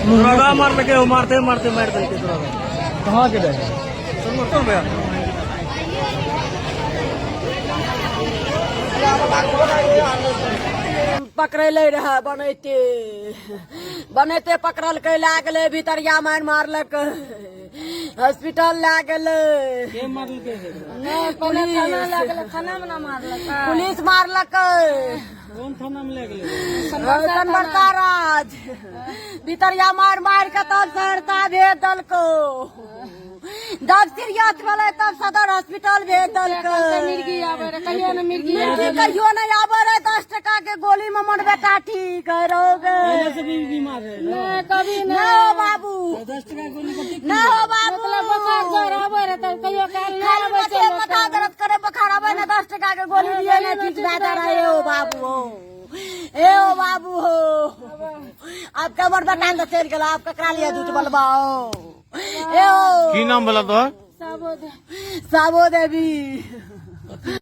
मार लगे मारते मारते मार देते कहाँ के रहे पकड़े ले रहा बनते बनते पकड़ल के ला गए भीतरिया मार मारलक हॉस्पिटल ला गए पुलिस मारलक कौन थाना में ले गए बड़का राज भीतरिया मार मार के तब सहरसा भेज दल को जब सीरियस भेले तब सदर हॉस्पिटल भेज दल कहियो नहीं आवे रहे 10 टका के गोली में मन बेटा ठीक है रहोगे बीमार है कभी न हो बाबू 10 टका गोली न हो बाबू बता दर्द करे बुखार आवे न 10 टका के गोली दिए न ठीक बेटा रहे हो बाबू हो ए ओ बाबू हो आप कबर बता दे चल गेला आप ककरा लिए झूठ बोलबाओ ए ओ की नाम बोला तो साबो देवी